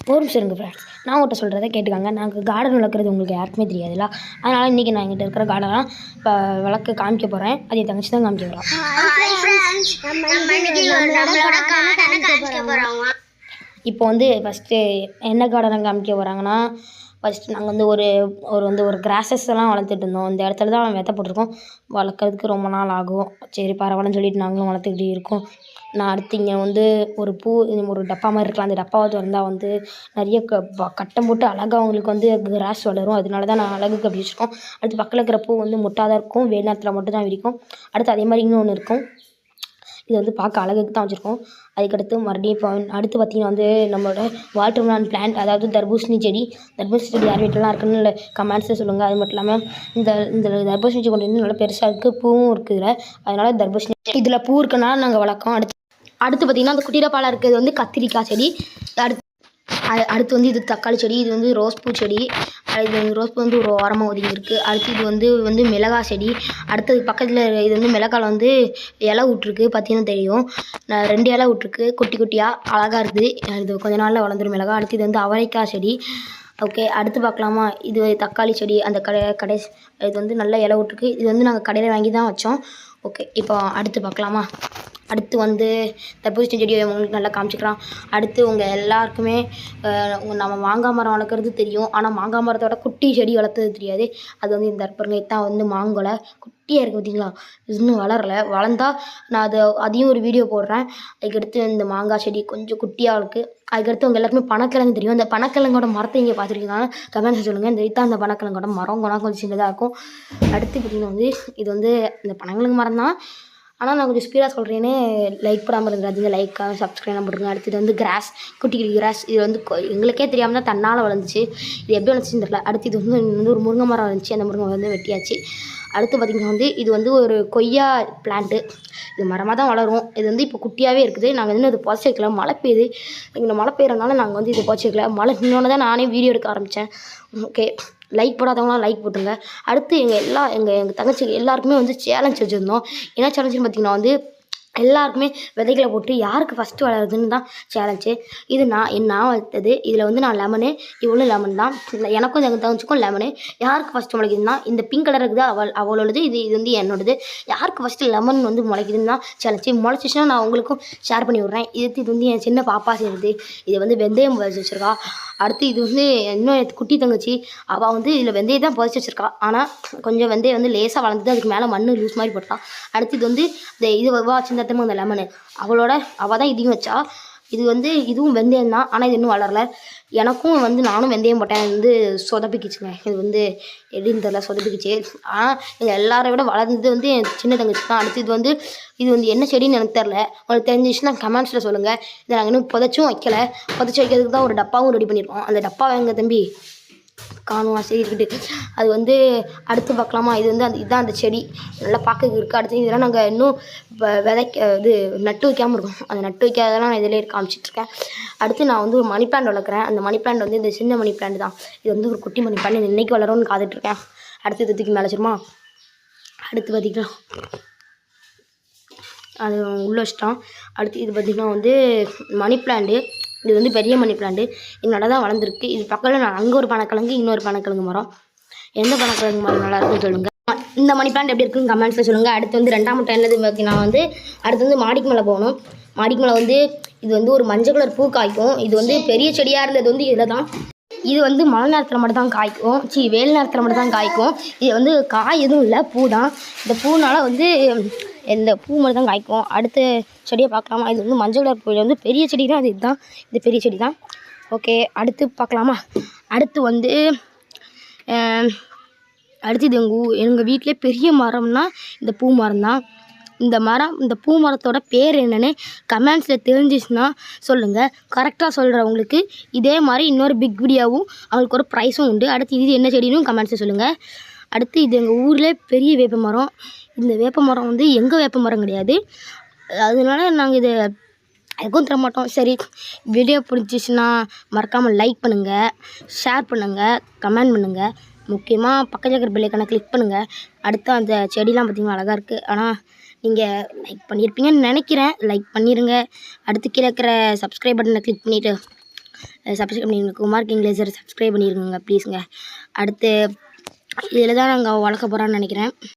ஒரு நிமிஷம் இருங்க ஃப்ரெண்ட்ஸ், நான் உங்கள்கிட்ட சொல்கிறத கேட்டுக்காங்க. நாங்கள் கார்டன் வளர்க்குறது உங்களுக்கு யாருக்குமே தெரியாதுல்ல. அதனால் இன்றைக்கி நான் எங்கிட்ட இருக்கிற கார்டனாக இப்போ வளர்க்க காமிக்க போகிறேன். அது என் தங்கச்சி தான் காமிக்க போகிறோம். இப்போ வந்து ஃபஸ்ட்டு என்ன கார்டனை காமிக்க போகிறாங்கன்னா, ஃபஸ்ட்டு நாங்கள் வந்து ஒரு கிராஸஸ் எல்லாம் வளர்த்துட்டு இருந்தோம். இந்த இடத்துல தான் விதை போட்டிருக்கோம். வளர்க்குறதுக்கு ரொம்ப நாள் ஆகும். சரி பரவாயில்லன்னு சொல்லிட்டு நாங்களும் வளர்த்துக்கிட்டு இருக்கோம். நான் அடுத்து இங்கே வந்து ஒரு ஒரு டப்பா மாதிரி இருக்கலாம். அந்த டப்பாவை திறந்தா வந்து நிறைய கட்டம் போட்டு அழகாக அவங்களுக்கு வந்து கிராஸ் வளரும். அதனால தான் நான் அழகுக்கு அப்படி வச்சுருக்கோம். அடுத்து பக்கத்தில் இருக்கிற பூ வந்து மொட்டாக தான் இருக்கும். வெயில் நேரத்தில் மட்டும் தான் விரிக்கும். அடுத்து அதே மாதிரி இன்னொன்று இருக்கும். இது வந்து பார்க்க அழகுக்கு தான் வச்சுருக்கோம். அதுக்கடுத்து மறுபடியும் இப்போ அடுத்து பார்த்திங்கன்னா வந்து நம்மளோட வாட்டர்மெலன் பிளான்ட், அதாவது தர்பூசணி செடி யார் வீட்டிலலாம் இருக்குன்னு இல்லை கமெண்ட்ஸில் சொல்லுங்கள். அது மட்டும் இல்லாமல் இந்த தர்பூசணி செடி கொண்டு வந்து நல்லா பெருசாக இருக்குது, பூவும் இருக்குது. அதனால் தர்பூசணி இதில் பூ இருக்குனால நாங்கள் வளர்க்கோம். அடுத்து பார்த்திங்கன்னா அந்த குட்டி டப்பாவில் இருக்கிறது வந்து கத்திரிக்காய் செடி. அடுத்து வந்து இது தக்காளி செடி. இது வந்து ரோஸ் பூ செடி. இது வந்து ரோஸ் பூ வந்து ஒரு ஓரமாக ஒதுங்கி இருக்குது. அடுத்து இது வந்து மிளகாய் செடி. அடுத்தது பக்கத்தில் இது வந்து மிளகாயில் வந்து இலை விட்ருக்கு, பார்த்தீங்கன்னா தெரியும். 2 இலை விட்ருக்கு குட்டி குட்டியாக, அழகாக இருக்குது. இது கொஞ்ச நாளில் வளர்ந்துடும் மிளகாய். அடுத்து இது வந்து அவரைக்காய் செடி. ஓகே, அடுத்து பார்க்கலாமா? இது தக்காளி செடி. அந்த இது வந்து நல்ல இலை விட்ருக்கு. இது வந்து நாங்கள் கடையில் வாங்கி தான் வச்சோம். ஓகே, இப்போ அடுத்து பார்க்கலாமா? அடுத்து வந்து தர்பூசணி செடியை உங்களுக்கு நல்லா காமிச்சிக்கலாம். அடுத்து உங்கள் எல்லாருக்குமே நம்ம மாங்காய் மரம் வளர்க்குறது தெரியும். ஆனால் மாங்காய் மரத்தோட குட்டி செடி வளர்த்தது தெரியாது. அது வந்து இந்த தர்பூசணி தான் வந்து மாங்கொலை குட்டியாக இருக்குது, பார்த்தீங்களா? இன்னும் வளரலை. வளர்ந்தால் நான் அதையும் ஒரு வீடியோ போடுறேன். அதுக்கடுத்து இந்த மாங்காய் செடி கொஞ்சம் குட்டியாக இருக்குது. அதுக்கடுத்து உங்கள் எல்லாருக்குமே பனக்கிழங்கு தெரியும். இந்த பனக்கிழங்கோட மரத்தை இங்கே பார்த்துருக்கீங்கன்னா கமெண்ட்ஸில் சொல்லுங்கள். இந்த இதுதான் அந்த பனக்கிழங்கோட மரம். கொஞ்சம் சின்னதாக இருக்கும். அடுத்து பார்த்திங்கன்னா வந்து இது வந்து இந்த பனங்கிழங்கு மரம் தான். ஆனால் நான் கொஞ்சம் ஸ்பீடாக சொல்கிறேன்னு லைக் போடாமல் இருந்துடாதீங்க. லைக்காக சப்ஸ்கிரைப் போட்டுருங்க. அடுத்தது வந்து கிராஸ், குட்டி குட்டி கிராஸ். இது வந்து எங்களுக்கே தெரியாமல் தான் தன்னால் வளர்ந்துச்சு. இது எப்படி வளர்ந்துச்சுன்னு தெரியல. அடுத்து இது வந்து ஒரு முருங்கை மரம் இருந்துச்சு. அந்த முருங்கை வந்து வெட்டியாச்சு. அடுத்து பார்த்திங்கன்னா வந்து இது வந்து ஒரு கொய்யா பிளான்ட்டு. இது மரமாக தான் வளரும். இது வந்து இப்போ குட்டியாகவே இருக்குது. நாங்கள் வந்து அது புதைச்சி வைக்கல. மழை பெய்யுது. இங்கே மழை பெய்யறதுனால நாங்கள் வந்து இது புதைச்சி வைக்கல. மழை இன்னொன்று தான் நானே வீடியோ எடுக்க ஆரம்பித்தேன். ஓகே, லைக் போடாதவங்களாம் லைக் போட்டுருங்க. அடுத்து எங்கள் தங்கச்சிக்கு எல்லாருக்குமே வந்து சேலஞ்ச் வச்சுருந்தோம். என்ன சேலஞ்சுன்னு பார்த்திங்கன்னா வந்து எல்லாருக்குமே விதைகளை போட்டு யாருக்கு ஃபஸ்ட்டு வளருதுன்னு தான் சேலஞ்சு. இது நான் வளர்த்தது. இதில் வந்து நான் லெமனு, இவ்வளோ லெமன் தான். எனக்கும் எங்கள் தங்கச்சிக்கும் லெமனு. யாருக்கு ஃபஸ்ட்டு முளைக்குதுன்னா இந்த பிங்க் கலர் இருக்குது அவளோடது. இது வந்து என்னோடது. யாருக்கு ஃபஸ்ட்டு லெமன் வந்து முளைக்குதுன்னு தான் சேலஞ்சு. முளைச்சிச்சுன்னா நான் உங்களுக்கும் ஷேர் பண்ணி விட்றேன். இது வந்து என் சின்ன பாப்பா செய்யுது. இது வந்து வெந்தயம் புதைச்சி வச்சுருக்கா. அடுத்து இது வந்து இன்னும் குட்டி தங்கச்சி, அவள் வந்து இதில் வெந்தயம் தான் புதைச்சி வச்சுருக்கா. ஆனால் கொஞ்சம் வெந்தயம் வந்து லேசாக வளர்ந்தது. அதுக்கு மேலே மண் லூஸ் மாதிரி போட்டான். அடுத்து இது வந்து இது வச்சு திரும்ப அந்த லெமனு அவள் தான் இதையும் வச்சா. இது வந்து இதுவும் வெந்தயம் தான். ஆனால் இது இன்னும் வளரல. எனக்கும் வந்து நானும் வெந்தயம் போட்டேன். இது வந்து சொதப்பிக்கிச்சுங்க. இது வந்து எப்படின்னு தெரியல, சொதப்பிக்கிச்சு. ஆனால் எங்கள் எல்லாரை விட வளர்ந்தது வந்து என் சின்ன தங்கச்சி தான். அடுத்து இது வந்து என்ன செடின்னு எனக்கு தெரில. உங்களுக்கு தெரிஞ்சிச்சுன்னா கமெண்ட்ஸில் சொல்லுங்கள். இதை நாங்கள் இன்னும் புதைச்சும் வைக்கல. புதைச்சி வைக்கிறதுக்கு தான் ஒரு டப்பாவும் ரெடி பண்ணியிருக்கோம். அந்த டப்பாவை எங்கள் தம்பி காணும் சரி இருக்கட்டு. அது வந்து அடுத்து பார்க்கலாமா? இது வந்து இதுதான் அந்த செடி. நல்லா பார்க்க இருக்குது. அடுத்து இதெல்லாம் நாங்கள் இன்னும் நட்டு வைக்காமல் இருக்கோம். அந்த நட்டு வைக்காதெல்லாம் நான் இதிலே காமிச்சிட்ருக்கேன். அடுத்து நான் வந்து ஒரு மணி பிளான்ட் வளர்க்குறேன். அந்த மணி பிளான்ட் வந்து இந்த சின்ன மணி பிளான்ட் தான். இது வந்து ஒரு குட்டி மணி பிளான்ட். இன்றைக்கி வளரும்னு காத்துட்ருக்கேன். அடுத்து இது தூக்கி மேலே வச்சுருமா? அடுத்து பார்த்திங்கன்னா அது உள்ள வச்சிட்டோம். அடுத்து இது பார்த்திங்கன்னா வந்து மணி பிளான்ட்டு. இது வந்து பெரிய மணி பிளான்ட்டு. இது நல்லா தான் வளர்ந்துருக்கு. இது பக்கத்தில் நான் அங்கே ஒரு பனக்கிழங்கு, இன்னொரு பனக்கிழங்கு மரம். எந்த பனக்கிழங்கு மரம் நல்லா இருக்குன்னு சொல்லுங்கள். இந்த மணி பிளான்ட் எப்படி இருக்குன்னு கமெண்ட்ஸில் சொல்லுங்கள். அடுத்து வந்து 2ஆம் மட்டை என்னது பார்த்தீங்கன்னா வந்து அடுத்து வந்து மாடிக்கு மேலே போகணும். மாடிக்கு மேலே வந்து இது வந்து ஒரு மஞ்சள் கலர் பூ காய்க்கும். இது வந்து பெரிய செடியாக இருந்தது வந்து இதில் தான். இது வந்து மழை நேரத்தில் மட்டும் தான் காய்க்கும். வெயில் நேரத்தில் மட்டும் தான் காய்க்கும். இது வந்து காய் எதுவும் இல்லை, பூ தான். இந்த பூனால் வந்து இந்த பூ மட்டும் தான் காய்க்கும். அடுத்த செடியை பார்க்கலாமா? இது வந்து மஞ்சள் கலர் பூவில் வந்து பெரிய செடி தான். இது பெரிய செடி தான். ஓகே, அடுத்து பார்க்கலாமா? அடுத்து வந்து இது எங்கள் வீட்டிலே பெரிய மரம்னா இந்த பூ மரம் தான். இந்த பூ மரத்தோட பேர் என்னென்னு கமெண்ட்ஸில் தெரிஞ்சிச்சுன்னா சொல்லுங்கள். கரெக்டாக சொல்கிறவங்களுக்கு இதே மாதிரி இன்னொரு பிக் வீடியோவும் அவங்களுக்கு ஒரு ப்ரைஸும் உண்டு. அடுத்து இது என்ன செடின்னு கமெண்ட்ஸில் சொல்லுங்கள். அடுத்து இது எங்கள் ஊரில் பெரிய வேப்ப மரம். இந்த வேப்ப மரம் வந்து எங்கள் வேப்ப மரம் கிடையாது. அதனால நாங்கள் இதை எதுவும் தர மாட்டோம். சரி, வீடியோ பிடிச்சிச்சின்னா மறக்காமல் லைக் பண்ணுங்கள், ஷேர் பண்ணுங்கள், கமெண்ட் பண்ணுங்கள். முக்கியமாக பக்கத்தில் இருக்கிற பெல் ஐகானை கிளிக் பண்ணுங்கள். அடுத்து அந்த செடிலாம் பார்த்திங்கன்னா அழகாக இருக்குது. ஆனால் நீங்கள் லைக் பண்ணியிருப்பீங்கன்னு நினைக்கிறேன். லைக் பண்ணிடுங்க. அடுத்து கீழே இருக்கிற சப்ஸ்கிரைப் பட்டனை கிளிக் பண்ணிவிட்டு சப்ஸ்கிரைப் பண்ணிடுங்க. குமார் கிங் லேசர் சப்ஸ்கிரைப் பண்ணிடுங்க ப்ளீஸுங்க. அடுத்து இதில் தான் நாங்கள் வளர்க்க போகிறோன்னு நினைக்கிறேன்.